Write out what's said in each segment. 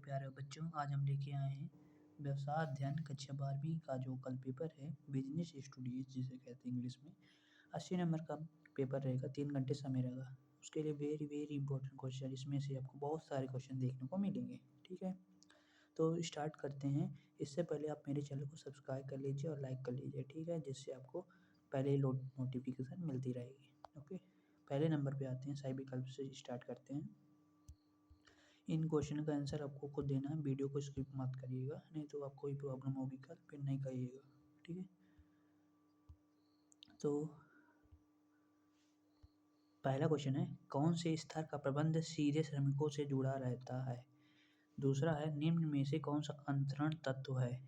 प्यारे बच्चों, आज हम लेके आए हैं व्यवसाय अध्ययन कक्षा 12वीं का जो कल पेपर है बिजनेस स्टडीज जिसे कहते हैं इंग्लिश में। 80 नंबर का पेपर रहेगा, 3 घंटे समय रहेगा। उसके लिए वेरी वेरी इंपॉर्टेंट क्वेश्चन, इसमें से आपको बहुत सारे क्वेश्चन देखने को मिलेंगे। ठीक है, तो स्टार्ट करते हैं। इससे पहले आप मेरे चैनल को सब्सक्राइब कर लीजिए और लाइक कर लीजिए, ठीक है, जिससे आपको पहले ही नोटिफिकेशन मिलती रहेगी। ओके, पहले नंबर पे आते हैं, सही विकल्प से स्टार्ट करते हैं। इन क्वेश्चन का आंसर आपको खुद देना है, वीडियो को स्किप मत करिएगा, नहीं तो आपको कोई प्रॉब्लम होगी कल, फिर नहीं करिएगा। ठीक है, तो पहला क्वेश्चन है, कौन से स्तर का प्रबंध सीधे श्रमिकों से जुड़ा रहता है। दूसरा है, निम्न में से कौन सा अंतरण तत्व है।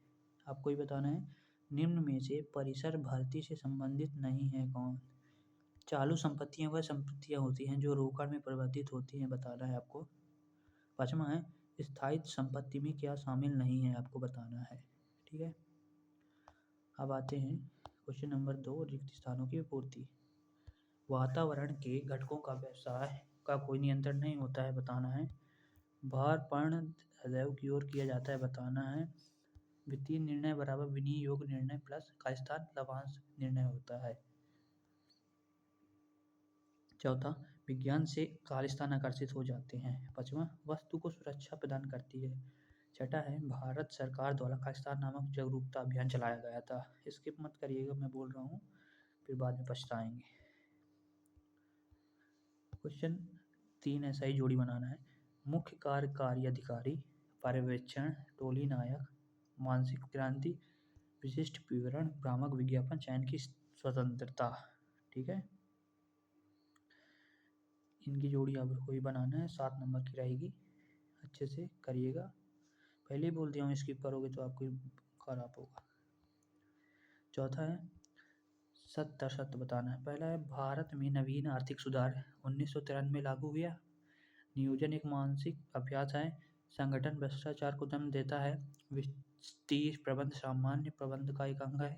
आपको ही बताना है, निम्न में से परिसर भर्ती से संबंधित नहीं है कौन। चालू संपत्तियां वह संपत्तियां होती हैं जो रोकड़ में परिवर्तित होती हैं, बताना है आपको। पांचवा है, स्थायित्व संपत्ति में क्या शामिल नहीं है, आपको बताना है। ठीक है, अब आते हैं क्वेश्चन नंबर 2, रिक्त स्थानों की पूर्ति। वातावरण के घटकों का व्यवसाय का कोई नियंत्रण नहीं होता है, बताना है। भारपूर्ण अदैव की ओर किया जाता है, बताना है। वित्तीय निर्णय बराबर विनियोग निर्णय प्लस का स्थान लाभांश निर्णय होता है। चौथा, विज्ञान से खालिस्तान आकर्षित हो जाते हैं। पांचवा, वस्तु को सुरक्षा प्रदान करती है। छठा है, भारत सरकार द्वारा खालिस्तान नामक जागरूकता अभियान चलाया गया था। स्किप मत करिएगा, मैं बोल रहा हूँ, फिर बाद में पछताएंगे। क्वेश्चन 3 ऐसा ही जोड़ी बनाना है। मुख्य कार्यकारी अधिकारी, पर्यवेक्षण, टोली नायक, मानसिक क्रांति, विशिष्ट विवरण, भ्रामक विज्ञापन, चयन की स्वतंत्रता। ठीक है, इनकी जोड़ी आपको ही बनाना है, 7 नंबर की रहेगी, अच्छे से करिएगा। पहले ही बोल दिया हूँ, स्किप करोगे तो आपको खराब होगा। चौथा है, सत्य असत्य बताना है। पहला है, भारत में नवीन आर्थिक सुधार 1993 में लागू हुआ। नियोजन एक मानसिक अभ्यास है। संगठन भ्रष्टाचार को दम देता है। वित्तीय प्रबंध सामान्य प्रबंध का एक अंग है।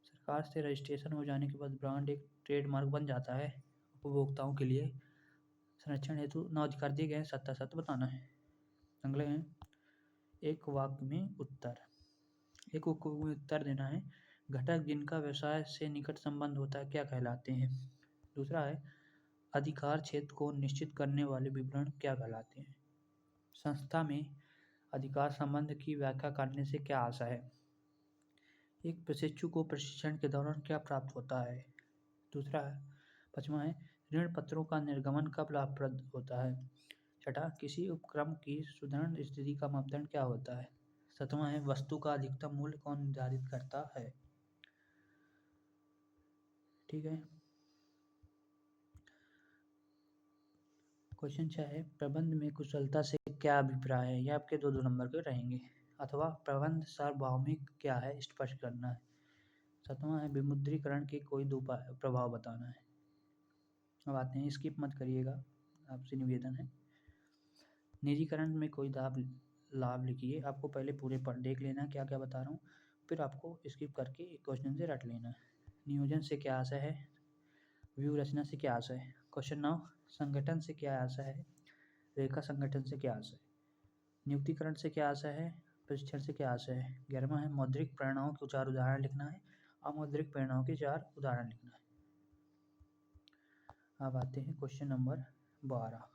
सरकार से रजिस्ट्रेशन हो जाने के बाद ब्रांड एक ट्रेडमार्क बन जाता है। उपभोक्ताओं के लिए संरक्षण हेतु 9 अधिकार दिए गए हैं, सत्य असत्य बताना है। अगले हैं, एक वाक्य में उत्तर, एक वाक्य में उत्तर देना है। घटक जिनका व्यवसाय से निकट संबंध होता है क्या कहलाते हैं। दूसरा है, अधिकार क्षेत्र को निश्चित करने वाले विवरण क्या कहलाते हैं। संस्था में अधिकार संबंध की व्याख्या करने से क्या आशा है। एक प्रशिक्षु को प्रशिक्षण के दौरान क्या प्राप्त होता है। दूसरा है, पांचवा है, ऋण पत्रों का निर्गमन कब लाभप्रद होता है। छठा, किसी उपक्रम की सुदृढ़ स्थिति का मापदंड क्या होता है। सातवां है, वस्तु का अधिकतम मूल्य कौन निर्धारित करता है। ठीक है, क्वेश्चन 6 है, प्रबंध में कुशलता से क्या अभिप्राय है। ये आपके 2-2 नंबर के रहेंगे। अथवा प्रबंध सार्वभौमिक क्या है, स्पष्ट करना है। सातवां है, विमुद्रीकरण के कोई 2 प्रभाव बताना है। अब आते हैं, स्किप मत करिएगा, आपसे निवेदन है। निजीकरण में कोई लाभ लिखिए। आपको पहले पूरे पर देख लेना क्या क्या बता रहा हूँ, फिर आपको स्किप करके एक क्वेश्चन से रट लेना। नियोजन से क्या आशय है। व्यू रचना से क्या आशय है। क्वेश्चन 9, संगठन से क्या आशय है। रेखा संगठन से क्या आशय है। नियुक्तिकरण से क्या आशय है। प्रशिक्षण से क्या आशय है। 11वां है, मौद्रिक प्रेरणाओं के 4 उदाहरण लिखना है। अमौद्रिक प्रेरणाओं के 4 उदाहरण लिखना है। अब आते हैं क्वेश्चन नंबर 12।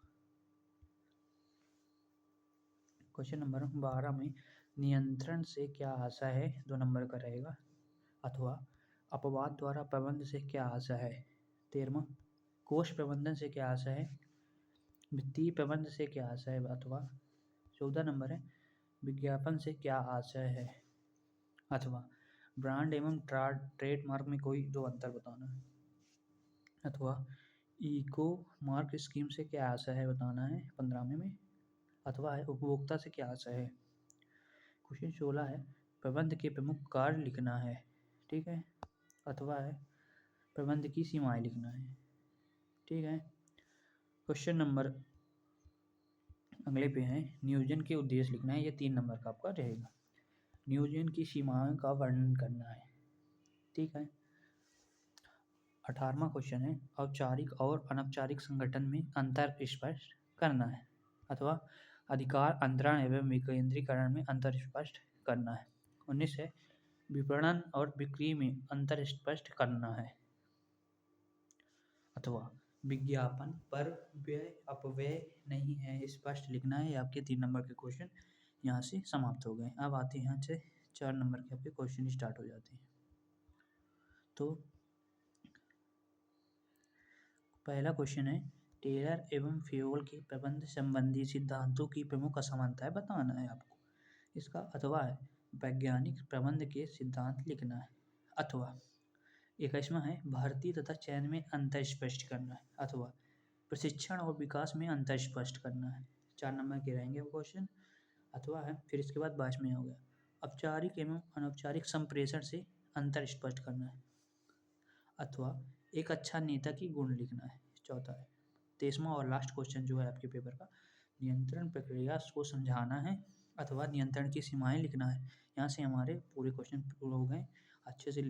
क्वेश्चन नंबर 12 में नियंत्रण से क्या आशय है, 2 नंबर का रहेगा। अथवा अपवाद द्वारा प्रबंध से क्या आशय है। 13वां, कोष प्रबंधन से क्या आशय है। वित्तीय प्रबंध से क्या आशय है। अथवा 14 नंबर है, विज्ञापन से क्या आशय है। अथवा ब्रांड एवं ट्रेडमार्क में कोई 2 अंतर बताना है। अथवा इको मार्क स्कीम से क्या आशय है बताना है 15वें में। अथवा है, उपभोक्ता से क्या आशय है। क्वेश्चन 16 है, प्रबंध के प्रमुख कार्य लिखना है। ठीक है, अथवा है, प्रबंध की सीमाएं लिखना है। ठीक है, क्वेश्चन नंबर अगले पे है, नियोजन के उद्देश्य लिखना है। ये 3 नंबर का आपका रहेगा। नियोजन की सीमाओं का वर्णन करना है। ठीक है, 18वां क्वेश्चन है, औपचारिक और अनौपचारिक संगठन में अंतर स्पष्ट करना है। अथवा अधिकार अंतरण एवं विकेंद्रीकरण में अंतर स्पष्ट करना है। 19 है विपणन और बिक्री में अंतर स्पष्ट करना है। अथवा विज्ञापन पर व्यय अपव्यय नहीं है स्पष्ट लिखना है। ये आपके 3 नंबर के क्वेश्चन यहाँ से समाप्त हो गए। अब आते हैं यहाँ से 4 नंबर के आपके क्वेश्चन स्टार्ट हो जाते हैं। तो पहला क्वेश्चन है टेलर एवं फ्योल के प्रबंध संबंधी सिद्धांतों की प्रमुख असमानताएं बताना है आपको। इसका अथवा है वैज्ञानिक प्रबंध के सिद्धांत लिखना है। अथवा 21वां है भारतीय तथा चयन में अंतर स्पष्ट करना है। अथवा प्रशिक्षण और विकास में अंतर स्पष्ट करना है। 4 नंबर के रहेंगे वो क्वेश्चन। अथवा है फिर इसके बाद 22वें हो गया औपचारिक एवं अनौपचारिक संप्रेषण से अंतर स्पष्ट करना है। अथवा एक अच्छा नेता की गुण लिखना है। चौथा है 23वां और लास्ट क्वेश्चन जो है आपके पेपर का नियंत्रण प्रक्रिया को समझाना है अथवा नियंत्रण की सीमाएं लिखना है। यहाँ से हमारे पूरे क्वेश्चन पूरे हो गए। अच्छे से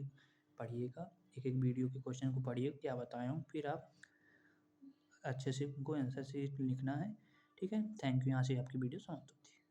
पढ़िएगा, एक एक वीडियो के क्वेश्चन को पढ़िए क्या बताया हूँ, फिर आप अच्छे से उनको आंसर से लिखना है। ठीक है, थैंक यू। यहाँ से आपकी वीडियो समाप्त होती है।